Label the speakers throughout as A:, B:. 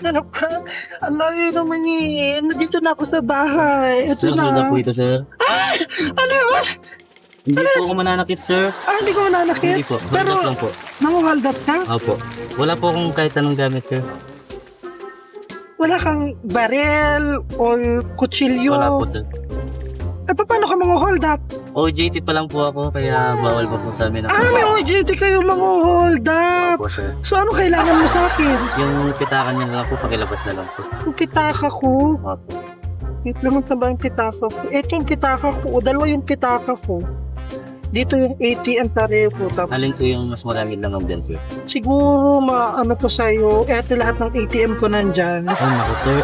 A: Ano ka? Ang layo naman eh. Nandito na ako sa bahay. Ito
B: Sir, ano na
A: na.
B: po ito, sir?
A: Ano yun?
B: Hindi po ako mananakit, sir.
A: Hindi ko mananakit.
B: Hindi po. Hold
A: Pero,
B: up lang po.
A: nangu-hold up ka?
B: Opo. Wala po akong kahit anong gamit, sir.
A: Wala kang barel o kutsilyo?
B: Wala po, sir.
A: Paano ka mga-hold up?
B: OJT pa lang po ako, kaya bawal pa po sa amin ako.
A: May OJT kayo mga-hold up.
B: Opo, sir.
A: So, ano kailangan mo sa akin?
B: Yung pitakan niya na lang po, pakilabas na lang po.
A: Yung pitaka ko.
B: Opo.
A: Wait lang ba yung pitaka ko? Ito yung pitaka ko. Dalawa yung pitaka ko. Dito yung ATM pareho po. Tapos,
B: Alin po yung mas marami lang ang bill, sir?
A: siguro maano ko sa'yo. Eto lahat ng ATM ko nandyan.
B: Ay, naku, sir.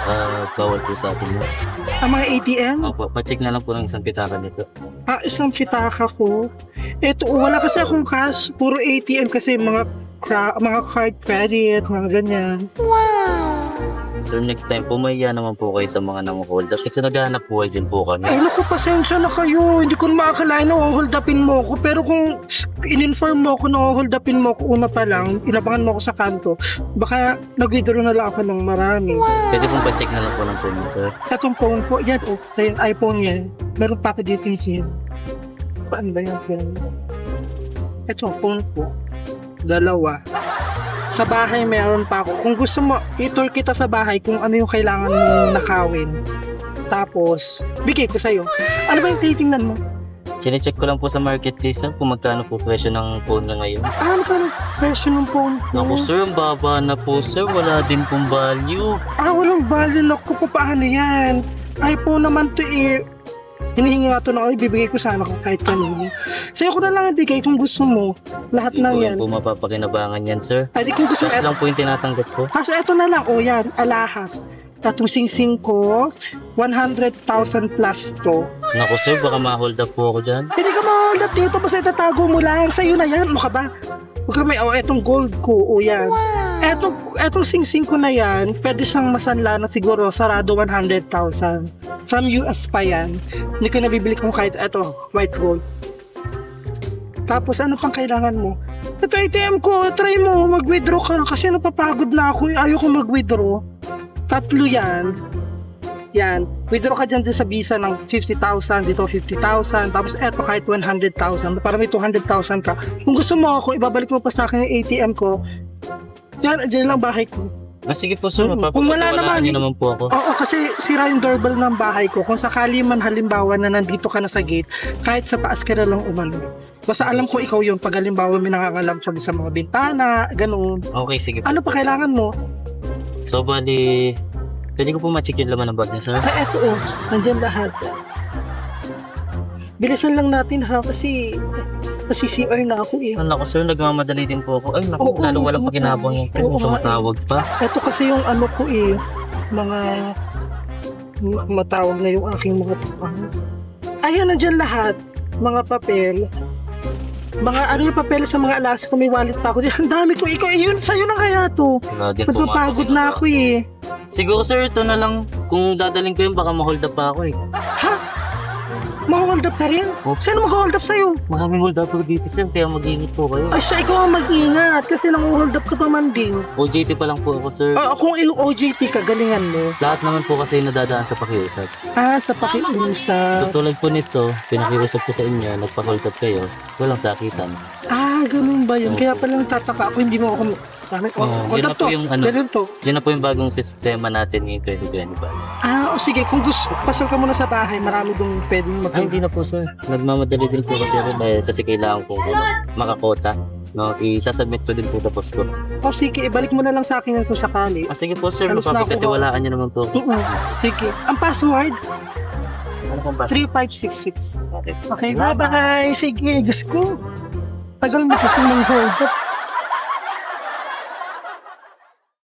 B: Bawal po sa atin mo.
A: Ang mga ATM?
B: Opo, pacheck na lang po ng isang pitakan nito.
A: Isang pitaka ko. Eto, wala kasi akong cash. Puro ATM kasi mga card credit, mga ganyan.
B: Sir, next time po, mahiya naman po kayo sa mga nang-hold up kasi naghahanap buhay din po kami.
A: Ay, naku, pasensya na kayo. Hindi ko makakalain na hold upin mo ako. Pero kung in-inform mo ako na hold upin mo ako una pa lang, inabangan mo ako sa kanto, baka nag-withdraw na lang ako ng marami.
B: Pwede pong pacheck na lang po ng phone mo, sir.
A: Itong phone po, yan po, yung iPhone yan. Meron pa ako dito yung paano ba yan? Itong phone po, dalawa. Sa bahay meron pa ako. Kung gusto mo, i-tour kita sa bahay kung ano yung kailangan mong nakawin. Tapos, bigay ko sa'yo. Ano ba yung titingnan mo?
B: Chine-check ko lang po sa marketplace, sir, kung magkano po presyo ng phone na ngayon.
A: Ano ka version ng phone ko?
B: Naku, sir, ang baba na po, sir. Wala din pong value.
A: Walang value. Naku, paano yan? iPhone naman to eh. Hinihingi nga ito na ako, ibibigay ko sana kung kahit kanino. Sa'yo ko na lang ibigay kung gusto mo. Lahat
B: Hindi
A: na
B: po
A: yan.
B: po mapapakinabangan yan, sir.
A: Ay, di kung gusto
B: Cash lang po yung tinatanggap ko.
A: Kaso eto na lang, yan, alahas. Tatong sing-sing ko, 100,000 plus to.
B: Naku, sir, baka ma-hold up po ako dyan.
A: Hindi ka ma-hold up dito, basta itatago mo lang. Sa'yo na yan, ano ka ba? Huwag ka may, etong gold ko, yan. Etong sing-sing ko na yan, pwede siyang masanla na siguro sarado 100,000. From US pa yan. Hindi ko nabibili kung kahit white gold. Tapos ano pang kailangan mo? Ito ATM ko, try mo, mag-withdraw ka kasi napapagod na ako, ayoko mag-withdraw. 3 yan. Yan, withdraw ka dyan sa Visa ng 50,000, dito 50,000, tapos eto kahit 100,000, para may 200,000 ka. Kung gusto mo ako, ibabalik mo pa sa akin yung ATM ko. Yan, dyan lang bahay ko.
B: Sige po, sir,
A: Kung wala
B: mapapagpawalaan niyo naman po ako.
A: Oo, kasi sira yung doorbell ng bahay ko. Kung sakali man halimbawa na nandito ka na sa gate, kahit sa taas ka na lang umano. Basta alam ko ikaw yun pag halimbawa may nangangalam sa mga bintana, ganoon.
B: Okay, sige po.
A: Ano pa kailangan mo?
B: So, bali, pwede ko po ma-check yung laman ng bag niya, sir?
A: Eto nandyan lahat. Bilisan lang natin ha, kasi CR na ako eh.
B: Naku, sir, nagmamadali din po ako. Ay, naku,
A: Oo,
B: lalo
A: oo,
B: walang
A: oo.
B: pakinabang yung friend
A: Oo
B: mo.
A: nga,
B: Sumatawag pa.
A: Eto kasi yung ano ko eh, mga matawag na yung aking mga ayan, nandyan lahat. Mga papel. Mga ano yung papel sa mga alas ko, may wallet pa ako. Ang dami ko. Ikaw, yun, sa'yo na kaya to.
B: Wala din po
A: Napapagod na ako eh.
B: Siguro, sir, ito na lang. Kung dadaling ko yun, baka ma-hold up pa ako eh.
A: Ma-hold up ka rin?
B: Opo.
A: Sino mag-hold up sa'yo?
B: Maraming hold up po dito, sir, kaya mag-ingat po kayo.
A: Ay, siya, ikaw ang mag-ingat kasi nang-hold up ka pa man din.
B: OJT pa lang po ako, sir.
A: Kung OJT ka, galingan mo.
B: Lahat naman po kasi nadadaan sa pakiusap.
A: Sa pakiusap.
B: So, tulad po nito, pinakiusap ko sa inyo, nagpa-hold up kayo, walang sakitan.
A: Ganun ba yun? Kaya pala nagtataka ako, hindi mo ako...
B: Yun na po yung ano.
A: Ganun to.
B: Yun na po yung bagong sistema natin ngayong 2025.
A: Sige, kung gusto, pasal ka muna sa bahay, marami dong pwedeng
B: Ay, hindi na po, sir. Nagmamadali din po kasi ako dahil kasi kailangan ko makakota. No, isasubmit ko din po tapos ko.
A: Sige, ibalik mo na lang sa akin kung sakali.
B: Sige po, sir.
A: Alos na ako.
B: Mapapagkatiwalaan niyo naman po.
A: Sige. Ang password,
B: Ano pong basta?
A: 3566. Okay, bye-bye. Sige, Diyos ko. Tagal na kasi ng hold up.